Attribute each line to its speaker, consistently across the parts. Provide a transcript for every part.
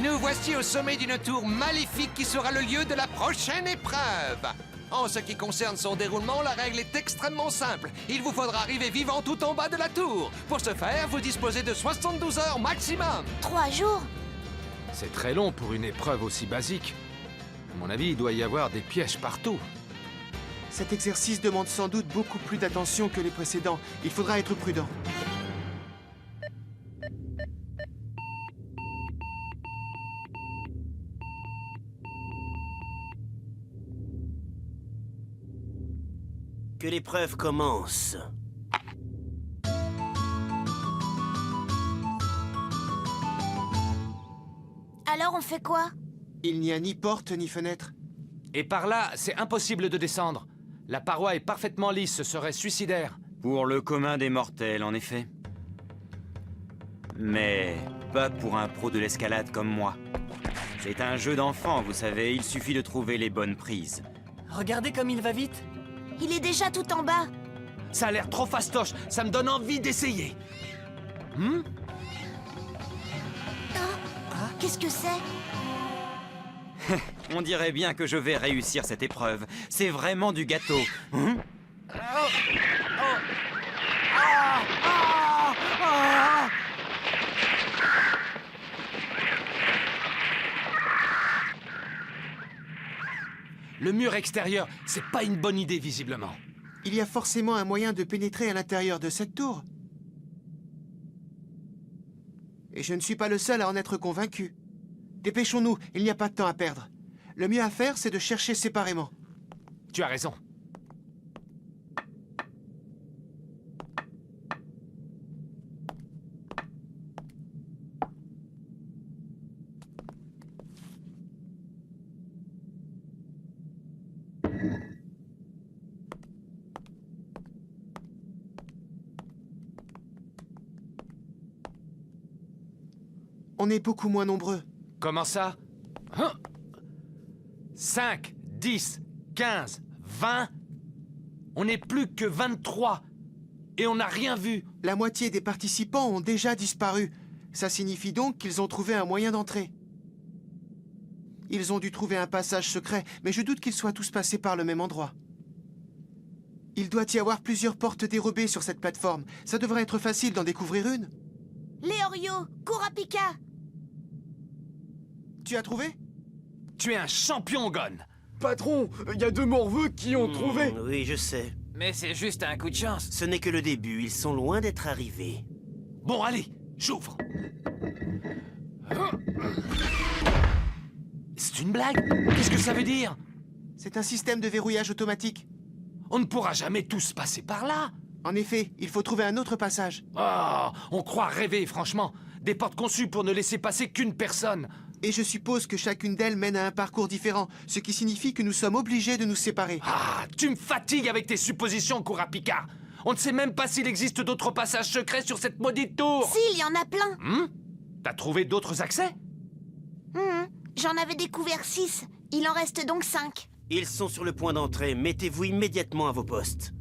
Speaker 1: Nous voici au sommet d'une tour maléfique qui sera le lieu de la prochaine épreuve. En ce qui concerne son déroulement, la règle est extrêmement simple. Il vous faudra arriver vivant tout en bas de la tour. Pour ce faire, vous disposez de 72 heures maximum.
Speaker 2: 3 jours?
Speaker 3: C'est très long pour une épreuve aussi basique. À mon avis, il doit y avoir des pièges partout.
Speaker 4: Cet exercice demande sans doute beaucoup plus d'attention que les précédents. Il faudra être prudent.
Speaker 5: Que l'épreuve commence.
Speaker 2: Alors on fait quoi?
Speaker 4: Il n'y a ni porte ni fenêtre.
Speaker 3: Et par là, c'est impossible de descendre. La paroi est parfaitement lisse, ce serait suicidaire.
Speaker 6: Pour le commun des mortels, en effet. Mais pas pour un pro de l'escalade comme moi. C'est un jeu d'enfant, vous savez, il suffit de trouver les bonnes prises.
Speaker 7: Regardez comme il va vite.
Speaker 2: Il est déjà tout en bas.
Speaker 3: Ça a l'air trop fastoche, ça me donne envie d'essayer.
Speaker 2: Qu'est-ce que c'est?
Speaker 6: On dirait bien que je vais réussir cette épreuve. C'est vraiment du gâteau.
Speaker 3: Le mur extérieur, c'est pas une bonne idée, visiblement.
Speaker 4: Il y a forcément un moyen de pénétrer à l'intérieur de cette tour. Et je ne suis pas le seul à en être convaincu. Dépêchons-nous, il n'y a pas de temps à perdre. Le mieux à faire, c'est de chercher séparément.
Speaker 3: Tu as raison.
Speaker 4: On est beaucoup moins nombreux.
Speaker 3: Comment ça? 5, 10, 15, 20... On n'est plus que 23. Et on n'a rien vu.
Speaker 4: La moitié des participants ont déjà disparu. Ça signifie donc qu'ils ont trouvé un moyen d'entrer. Ils ont dû trouver un passage secret, mais je doute qu'ils soient tous passés par le même endroit. Il doit y avoir plusieurs portes dérobées sur cette plateforme. Ça devrait être facile d'en découvrir une.
Speaker 2: Léorio, Kurapika.
Speaker 4: Tu as trouvé?
Speaker 3: Tu es un champion, Gon.
Speaker 8: Patron, il y a 2 morveux qui ont trouvé.
Speaker 5: Oui, je sais.
Speaker 7: Mais c'est juste un coup de chance.
Speaker 5: Ce n'est que le début, ils sont loin d'être arrivés.
Speaker 3: Bon, allez, j'ouvre. C'est une blague? Qu'est-ce que ça veut dire?
Speaker 4: C'est un système de verrouillage automatique.
Speaker 3: On ne pourra jamais tous passer par là.
Speaker 4: En effet, il faut trouver un autre passage.
Speaker 3: Oh, on croit rêver, franchement. Des portes conçues pour ne laisser passer qu'une personne.
Speaker 4: Et je suppose que chacune d'elles mène à un parcours différent, ce qui signifie que nous sommes obligés de nous séparer.
Speaker 3: Ah, tu me fatigues avec tes suppositions, Kurapika. On ne sait même pas s'il existe d'autres passages secrets sur cette maudite tour.
Speaker 2: Si, il y en a plein.
Speaker 3: T'as trouvé d'autres accès?
Speaker 2: J'en avais découvert 6. Il en reste donc 5.
Speaker 5: Ils sont sur le point d'entrée, mettez-vous immédiatement à vos postes.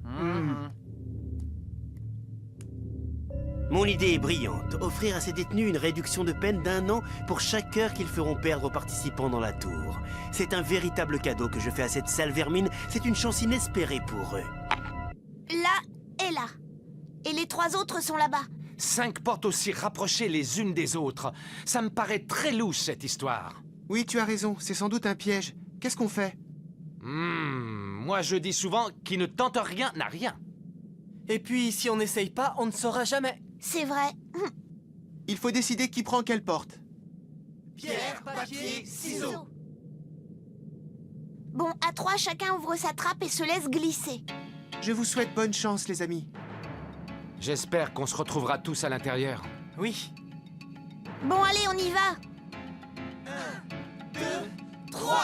Speaker 5: Mon idée est brillante, offrir à ces détenus une réduction de peine d'1 an pour chaque heure qu'ils feront perdre aux participants dans la tour. C'est un véritable cadeau que je fais à cette sale vermine, c'est une chance inespérée pour eux.
Speaker 2: Là et là. Et les 3 autres sont là-bas.
Speaker 3: 5 portes aussi rapprochées les unes des autres. Ça me paraît très louche, cette histoire.
Speaker 4: Oui, tu as raison, c'est sans doute un piège. Qu'est-ce qu'on fait?
Speaker 3: Moi je dis souvent, qui ne tente rien n'a rien.
Speaker 7: Et puis, si on n'essaye pas, on ne saura jamais.
Speaker 2: C'est vrai.
Speaker 4: Il faut décider qui prend quelle porte.
Speaker 7: Pierre, papier, ciseaux.
Speaker 2: Bon, à 3, chacun ouvre sa trappe et se laisse glisser.
Speaker 4: Je vous souhaite bonne chance, les amis.
Speaker 3: J'espère qu'on se retrouvera tous à l'intérieur.
Speaker 7: Oui.
Speaker 2: Bon, allez, on y va.
Speaker 7: 3.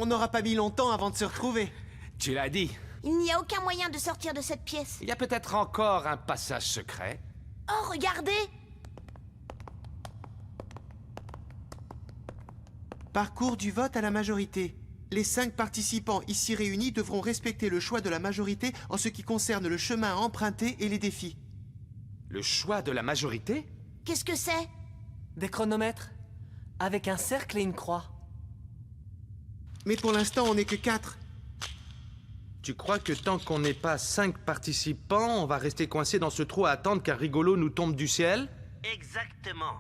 Speaker 4: On n'aura pas mis longtemps avant de se retrouver.
Speaker 3: Tu l'as dit.
Speaker 2: Il n'y a aucun moyen de sortir de cette pièce.
Speaker 3: Il y a peut-être encore un passage secret.
Speaker 2: Oh, regardez!
Speaker 4: Parcours du vote à la majorité. Les 5 participants ici réunis devront respecter le choix de la majorité en ce qui concerne le chemin à emprunter et les défis.
Speaker 3: Le choix de la majorité?
Speaker 2: Qu'est-ce que c'est?
Speaker 7: Des chronomètres. Avec un cercle et une croix.
Speaker 4: Mais pour l'instant, on n'est que 4.
Speaker 3: Tu crois que tant qu'on n'est pas 5 participants, on va rester coincé dans ce trou à attendre qu'un rigolo nous tombe du ciel?
Speaker 5: Exactement.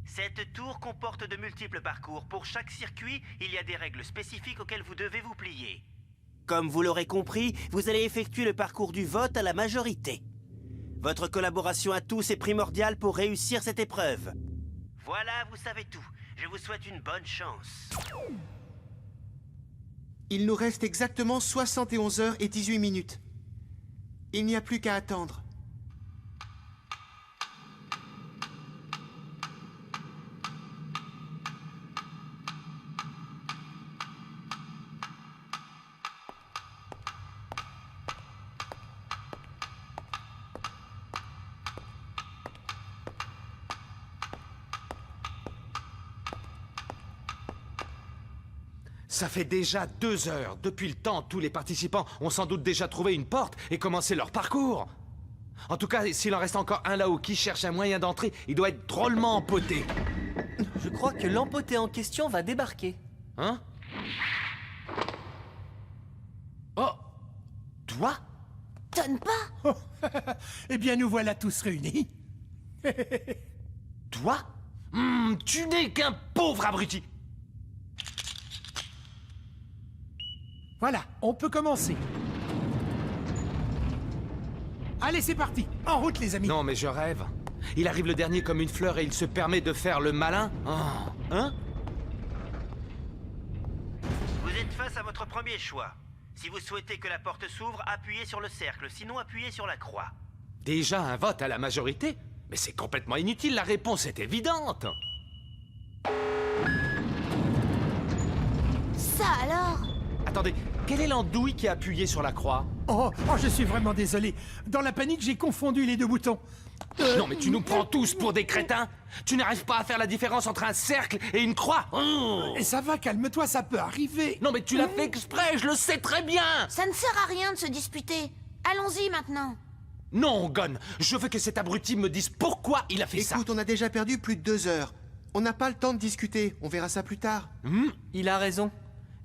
Speaker 5: Cette tour comporte de multiples parcours. Pour chaque circuit, il y a des règles spécifiques auxquelles vous devez vous plier. Comme vous l'aurez compris, vous allez effectuer le parcours du vote à la majorité. Votre collaboration à tous est primordiale pour réussir cette épreuve. Voilà, vous savez tout. Je vous souhaite une bonne chance.
Speaker 4: Il nous reste exactement 71 heures et 18 minutes. Il n'y a plus qu'à attendre.
Speaker 3: Ça fait déjà 2 heures. Depuis le temps, tous les participants ont sans doute déjà trouvé une porte et commencé leur parcours. En tout cas, s'il en reste encore un là-haut qui cherche un moyen d'entrer, il doit être drôlement empoté.
Speaker 7: Je crois que l'empoté en question va débarquer.
Speaker 3: Hein? Oh! Toi?
Speaker 2: Donne pas!
Speaker 9: Eh bien, nous voilà tous réunis.
Speaker 3: Toi? Tu n'es qu'un pauvre abruti!
Speaker 9: Voilà, on peut commencer. Allez, c'est parti. En route, les amis.
Speaker 3: Non, mais je rêve. Il arrive le dernier comme une fleur et il se permet de faire le malin? Oh. Hein?
Speaker 5: Vous êtes face à votre premier choix. Si vous souhaitez que la porte s'ouvre, appuyez sur le cercle, sinon appuyez sur la croix.
Speaker 3: Déjà un vote à la majorité? Mais c'est complètement inutile, la réponse est évidente.
Speaker 2: Ça alors?
Speaker 3: Attendez, quelle est l'andouille qui a appuyé sur la croix?
Speaker 9: Oh, je suis vraiment désolé. Dans la panique, j'ai confondu les 2 boutons.
Speaker 3: Non mais tu nous prends tous pour des crétins? Tu n'arrives pas à faire la différence entre un cercle et une croix? Oh.
Speaker 9: Et ça va, calme-toi, ça peut arriver.
Speaker 3: Non mais tu l'as fait exprès, je le sais très bien!
Speaker 2: Ça ne sert à rien de se disputer. Allons-y maintenant.
Speaker 3: Non, Gon, je veux que cet abruti me dise pourquoi il a fait ça.
Speaker 4: Écoute, on a déjà perdu plus de 2 heures. On n'a pas le temps de discuter, on verra ça plus tard.
Speaker 7: Il a raison.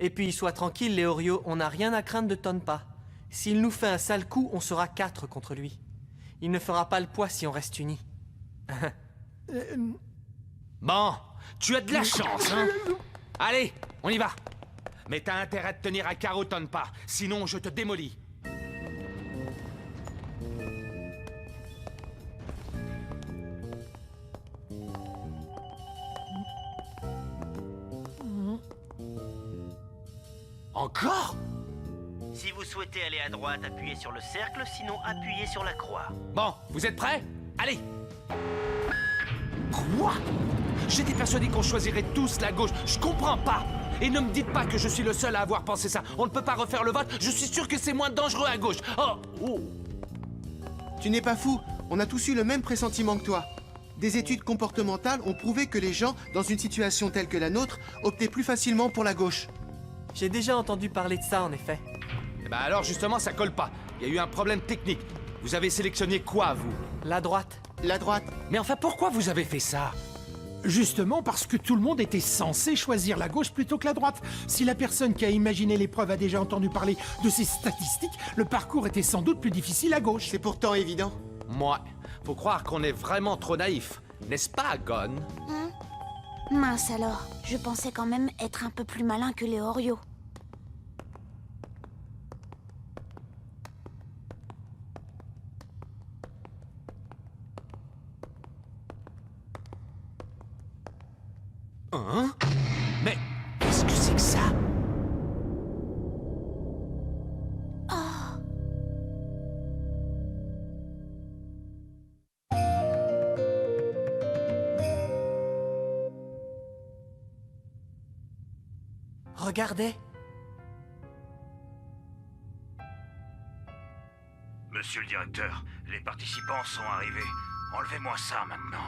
Speaker 7: Et puis, sois tranquille, Léorio, on n'a rien à craindre de Tonpa. S'il nous fait un sale coup, on sera 4 contre lui. Il ne fera pas le poids si on reste unis.
Speaker 3: Bon, tu as de la chance, hein? Allez, on y va. Mais t'as intérêt de tenir à carreau, Tonpa, sinon je te démolis. Encore?
Speaker 5: Si vous souhaitez aller à droite, appuyez sur le cercle, sinon appuyez sur la croix.
Speaker 3: Bon, vous êtes prêts? Allez! Quoi? J'étais persuadé qu'on choisirait tous la gauche. Je comprends pas! Et ne me dites pas que je suis le seul à avoir pensé ça. On ne peut pas refaire le vote. Je suis sûr que c'est moins dangereux à gauche. Oh!
Speaker 4: Tu n'es pas fou, on a tous eu le même pressentiment que toi. Des études comportementales ont prouvé que les gens, dans une situation telle que la nôtre, optaient plus facilement pour la gauche.
Speaker 7: J'ai déjà entendu parler de ça, en effet.
Speaker 3: Eh ben alors, justement, ça colle pas. Il y a eu un problème technique. Vous avez sélectionné quoi, vous?
Speaker 7: La droite.
Speaker 4: La droite.
Speaker 3: Mais enfin, pourquoi vous avez fait ça?
Speaker 9: Justement parce que tout le monde était censé choisir la gauche plutôt que la droite. Si la personne qui a imaginé l'épreuve a déjà entendu parler de ces statistiques, le parcours était sans doute plus difficile à gauche.
Speaker 4: C'est pourtant évident.
Speaker 3: Moi, faut croire qu'on est vraiment trop naïf. N'est-ce pas, Gon?
Speaker 2: Mince alors, je pensais quand même être un peu plus malin que les Oreos.
Speaker 3: Hein? Mais qu'est-ce que c'est que ça?
Speaker 7: Regardez.
Speaker 10: Monsieur le directeur, les participants sont arrivés. Enlevez-moi ça maintenant.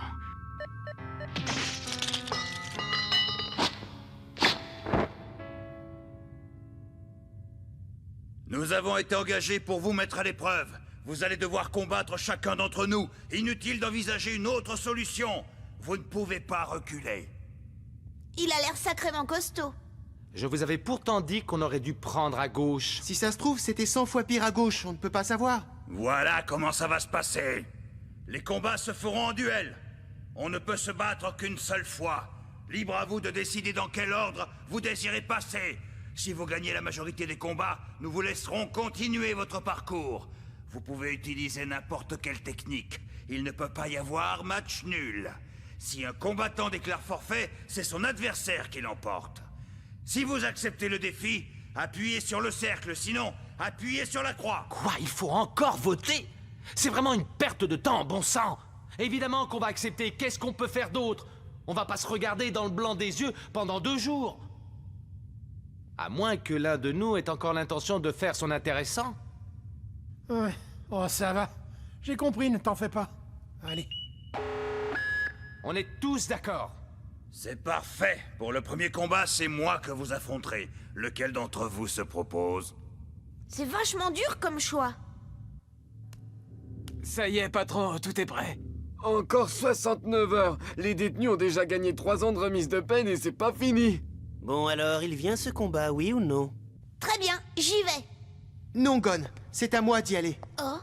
Speaker 10: Nous avons été engagés pour vous mettre à l'épreuve. Vous allez devoir combattre chacun d'entre nous. Inutile d'envisager une autre solution. Vous ne pouvez pas reculer.
Speaker 2: Il a l'air sacrément costaud.
Speaker 3: Je vous avais pourtant dit qu'on aurait dû prendre à gauche.
Speaker 4: Si ça se trouve, c'était 100 fois pire à gauche, on ne peut pas savoir.
Speaker 10: Voilà comment ça va se passer. Les combats se feront en duel. On ne peut se battre qu'une seule fois. Libre à vous de décider dans quel ordre vous désirez passer. Si vous gagnez la majorité des combats, nous vous laisserons continuer votre parcours. Vous pouvez utiliser n'importe quelle technique. Il ne peut pas y avoir match nul. Si un combattant déclare forfait, c'est son adversaire qui l'emporte. Si vous acceptez le défi, appuyez sur le cercle, sinon, appuyez sur la croix.
Speaker 3: Quoi, il faut encore voter? C'est vraiment une perte de temps, bon sang. Évidemment qu'on va accepter, qu'est-ce qu'on peut faire d'autre? On va pas se regarder dans le blanc des yeux pendant 2 jours. À moins que l'un de nous ait encore l'intention de faire son intéressant.
Speaker 9: Ouais. Oh, ça va. J'ai compris, ne t'en fais pas. Allez.
Speaker 3: On est tous d'accord.
Speaker 10: C'est parfait. Pour le premier combat, c'est moi que vous affronterez. Lequel d'entre vous se propose?
Speaker 2: C'est vachement dur comme choix.
Speaker 8: Ça y est, patron, tout est prêt. Encore 69 heures. Les détenus ont déjà gagné 3 ans de remise de peine et c'est pas fini.
Speaker 5: Bon alors, il vient ce combat, oui ou non?
Speaker 2: Très bien, j'y vais.
Speaker 4: Non, Gon, c'est à moi d'y aller.
Speaker 2: Oh,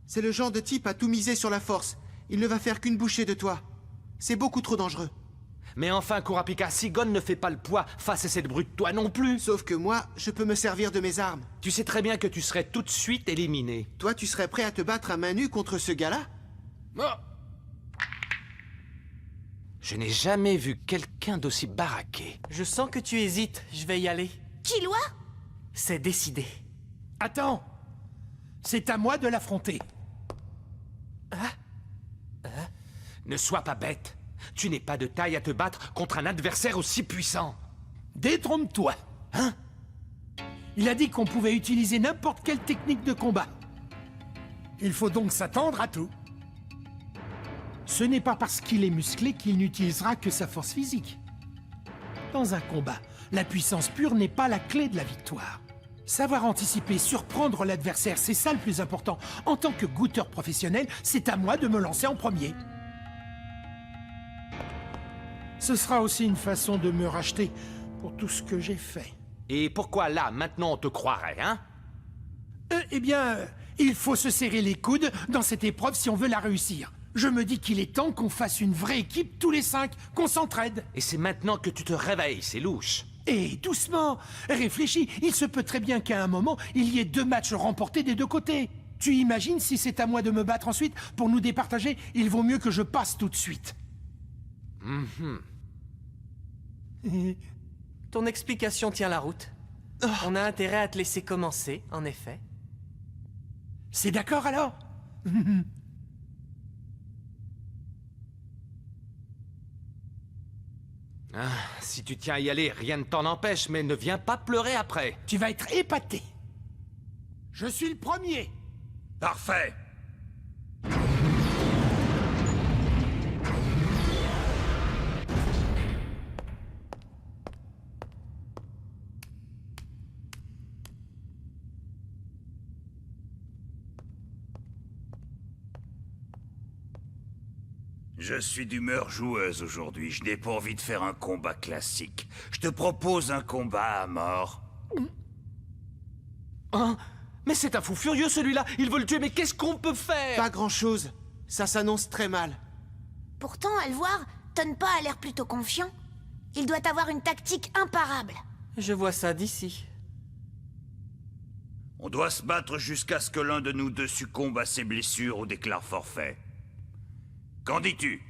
Speaker 4: C'est le genre de type à tout miser sur la force. Il ne va faire qu'une bouchée de toi. C'est beaucoup trop dangereux.
Speaker 3: Mais enfin, Kurapika, si Gon ne fait pas le poids face à cette brute, toi non plus.
Speaker 4: Sauf que moi, je peux me servir de mes armes.
Speaker 3: Tu sais très bien que tu serais tout de suite éliminé.
Speaker 4: Toi, tu serais prêt à te battre à main nue contre ce gars-là?
Speaker 3: Je n'ai jamais vu quelqu'un d'aussi baraqué.
Speaker 7: Je sens que tu hésites, je vais y aller.
Speaker 2: Killua?
Speaker 7: C'est décidé.
Speaker 9: Attends. C'est à moi de l'affronter.
Speaker 3: Ne sois pas bête. Tu n'es pas de taille à te battre contre un adversaire aussi puissant.
Speaker 9: Détrompe-toi.
Speaker 3: Hein?
Speaker 9: Il a dit qu'on pouvait utiliser n'importe quelle technique de combat. Il faut donc s'attendre à tout. Ce n'est pas parce qu'il est musclé qu'il n'utilisera que sa force physique. Dans un combat, la puissance pure n'est pas la clé de la victoire. Savoir anticiper, surprendre l'adversaire, c'est ça le plus important. En tant que goûteur professionnel, c'est à moi de me lancer en premier. Ce sera aussi une façon de me racheter pour tout ce que j'ai fait.
Speaker 3: Et pourquoi là, maintenant, on te croirait, hein?
Speaker 9: Il faut se serrer les coudes dans cette épreuve si on veut la réussir. Je me dis qu'il est temps qu'on fasse une vraie équipe tous les 5, qu'on s'entraide.
Speaker 3: Et c'est maintenant que tu te réveilles, c'est louche.
Speaker 9: Et doucement, réfléchis, il se peut très bien qu'à un moment, il y ait 2 matchs remportés des 2 côtés. Tu imagines si c'est à moi de me battre ensuite pour nous départager, il vaut mieux que je passe tout de suite.
Speaker 7: Ton explication tient la route. On a intérêt à te laisser commencer, en effet.
Speaker 9: C'est d'accord alors?
Speaker 3: Si tu tiens à y aller, rien ne t'en empêche, mais ne viens pas pleurer après.
Speaker 9: Tu vas être épaté. Je suis le premier.
Speaker 10: Parfait. Je suis d'humeur joueuse aujourd'hui. Je n'ai pas envie de faire un combat classique. Je te propose un combat à mort.
Speaker 3: Hein? Mais c'est un fou furieux celui-là. Il veut le tuer, mais qu'est-ce qu'on peut faire?
Speaker 4: Pas grand-chose. Ça s'annonce très mal.
Speaker 2: Pourtant, à le voir, Tonpa a l'air plutôt confiant. Il doit avoir une tactique imparable.
Speaker 7: Je vois ça d'ici.
Speaker 10: On doit se battre jusqu'à ce que l'un de nous 2 succombe à ses blessures ou déclare forfait. Qu'en dis-tu?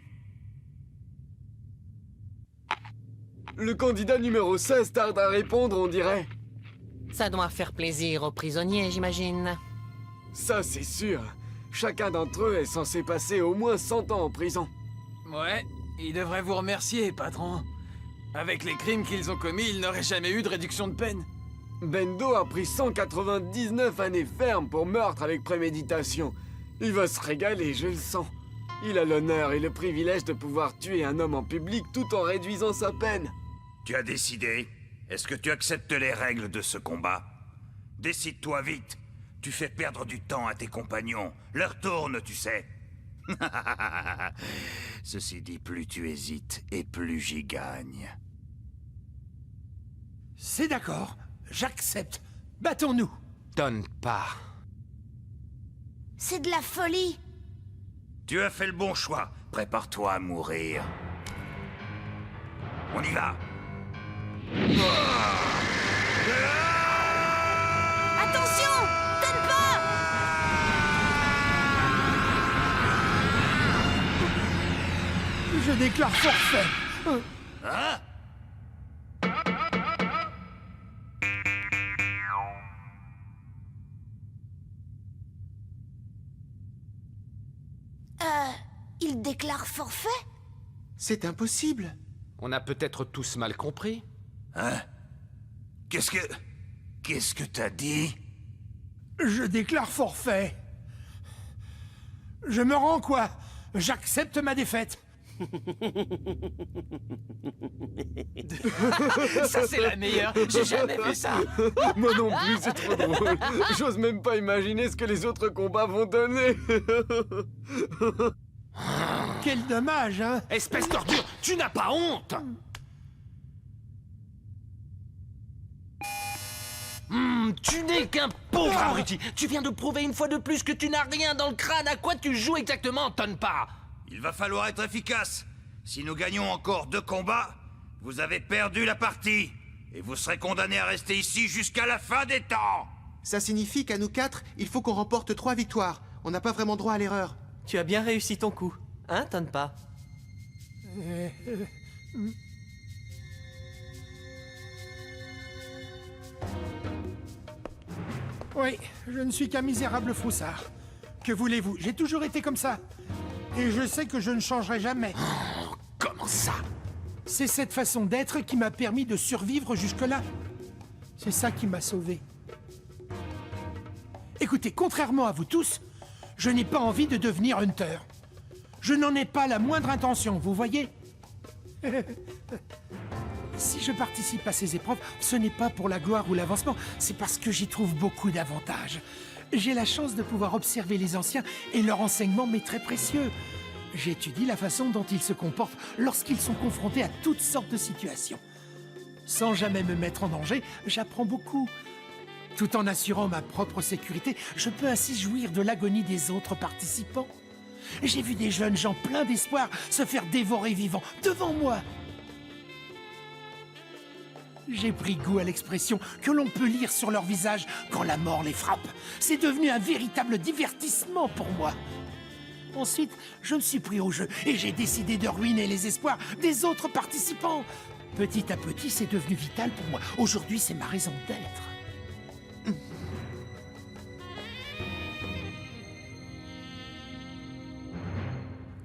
Speaker 8: Le candidat numéro 16 tarde à répondre, on dirait.
Speaker 11: Ça doit faire plaisir aux prisonniers, j'imagine.
Speaker 8: Ça, c'est sûr. Chacun d'entre eux est censé passer au moins 100 ans en prison.
Speaker 12: Ouais, ils devraient vous remercier, patron. Avec les crimes qu'ils ont commis, ils n'auraient jamais eu de réduction de peine.
Speaker 8: Bendo a pris 199 années fermes pour meurtre avec préméditation. Il va se régaler, je le sens. Il a l'honneur et le privilège de pouvoir tuer un homme en public tout en réduisant sa peine.
Speaker 10: Tu as décidé? Est-ce que tu acceptes les règles de ce combat? Décide-toi vite. Tu fais perdre du temps à tes compagnons. Leur tourne, tu sais. Ceci dit, plus tu hésites et plus j'y gagne.
Speaker 9: C'est d'accord. J'accepte. Battons-nous.
Speaker 3: Donne pas.
Speaker 2: C'est de la folie.
Speaker 10: Tu as fait le bon choix. Prépare-toi à mourir. On y va.
Speaker 2: Attention! Tonpa!
Speaker 9: Je déclare forfait.
Speaker 10: Hein?
Speaker 2: Il déclare forfait?
Speaker 4: C'est impossible.
Speaker 3: On a peut-être tous mal compris.
Speaker 10: Hein? Qu'est-ce que t'as dit?
Speaker 9: Je déclare forfait. Je me rends quoi? J'accepte ma défaite.
Speaker 12: Ça, c'est la meilleure. J'ai jamais vu ça.
Speaker 8: Moi non plus, c'est trop drôle. J'ose même pas imaginer ce que les autres combats vont donner.
Speaker 9: Quel dommage, hein?
Speaker 3: Espèce d'ordure, tu n'as pas honte? Tu n'es qu'un pauvre abruti. Tu viens de prouver une fois de plus que tu n'as rien dans le crâne. À quoi tu joues exactement, Tonpa?
Speaker 10: Il va falloir être efficace. Si nous gagnons encore 2 combats, vous avez perdu la partie. Et vous serez condamnés à rester ici jusqu'à la fin des temps.
Speaker 4: Ça signifie qu'à nous 4, il faut qu'on remporte 3 victoires. On n'a pas vraiment droit à l'erreur.
Speaker 7: Tu as bien réussi ton coup, hein, Tonpa?
Speaker 9: Oui, je ne suis qu'un misérable froussard. Que voulez-vous? J'ai toujours été comme ça. Et je sais que je ne changerai jamais.
Speaker 3: Comment ça?
Speaker 9: C'est cette façon d'être qui m'a permis de survivre jusque-là. C'est ça qui m'a sauvé. Écoutez, contrairement à vous tous, je n'ai pas envie de devenir Hunter. Je n'en ai pas la moindre intention, vous voyez? Si je participe à ces épreuves, ce n'est pas pour la gloire ou l'avancement, c'est parce que j'y trouve beaucoup d'avantages. J'ai la chance de pouvoir observer les anciens et leur enseignement m'est très précieux. J'étudie la façon dont ils se comportent lorsqu'ils sont confrontés à toutes sortes de situations. Sans jamais me mettre en danger, j'apprends beaucoup. Tout en assurant ma propre sécurité, je peux ainsi jouir de l'agonie des autres participants. J'ai vu des jeunes gens pleins d'espoir se faire dévorer vivants devant moi. J'ai pris goût à l'expression que l'on peut lire sur leur visage quand la mort les frappe. C'est devenu un véritable divertissement pour moi. Ensuite, je me suis pris au jeu et j'ai décidé de ruiner les espoirs des autres participants. Petit à petit, c'est devenu vital pour moi. Aujourd'hui, c'est ma raison d'être.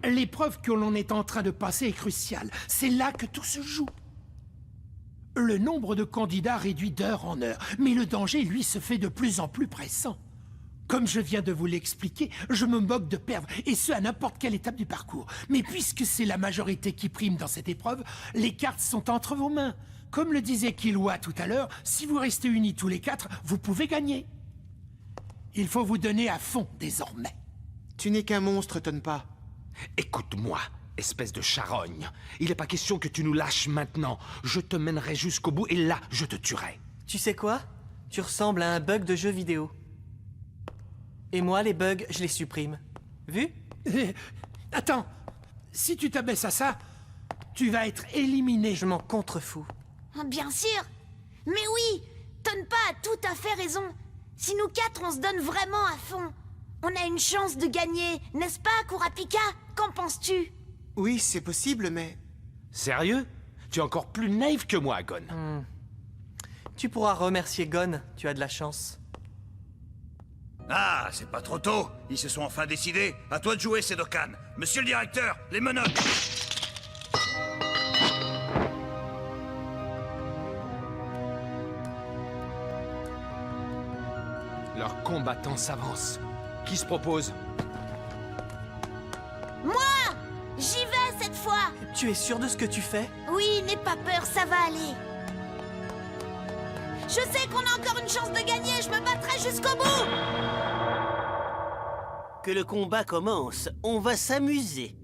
Speaker 9: L'épreuve que l'on est en train de passer est cruciale. C'est là que tout se joue. Le nombre de candidats réduit d'heure en heure, mais le danger, lui, se fait de plus en plus pressant. Comme je viens de vous l'expliquer, je me moque de perdre, et ce à n'importe quelle étape du parcours. Mais puisque c'est la majorité qui prime dans cette épreuve, les cartes sont entre vos mains. Comme le disait Killua tout à l'heure, si vous restez unis tous les 4, vous pouvez gagner. Il faut vous donner à fond désormais.
Speaker 4: Tu n'es qu'un monstre, Tonpa.
Speaker 3: Écoute-moi, espèce de charogne. Il n'est pas question que tu nous lâches maintenant. Je te mènerai jusqu'au bout et là, je te tuerai.
Speaker 7: Tu sais quoi? Tu ressembles à un bug de jeu vidéo. Et moi, les bugs, je les supprime. Vu?
Speaker 9: Attends, si tu t'abaisses à ça, tu vas être éliminé.
Speaker 7: Je m'en contrefous.
Speaker 2: Bien sûr. Mais oui, Tonpa a tout à fait raison. Si nous 4, on se donne vraiment à fond, on a une chance de gagner, n'est-ce pas, Kurapika? Qu'en penses-tu?
Speaker 4: Oui, c'est possible, mais...
Speaker 3: Sérieux? Tu es encore plus naïf que moi, Gon.
Speaker 7: Tu pourras remercier Gon, tu as de la chance.
Speaker 10: Ah, c'est pas trop tôt. Ils se sont enfin décidés. À toi de jouer, Sedokan. Monsieur le directeur, les menottes.
Speaker 3: Leurs combattants s'avancent. Qui se propose?
Speaker 2: Moi! J'y vais cette fois!
Speaker 7: Tu es sûr de ce que tu fais?
Speaker 2: Oui, n'aie pas peur, ça va aller. Je sais qu'on a encore une chance de gagner, je me battrai jusqu'au bout!
Speaker 5: Que le combat commence, on va s'amuser.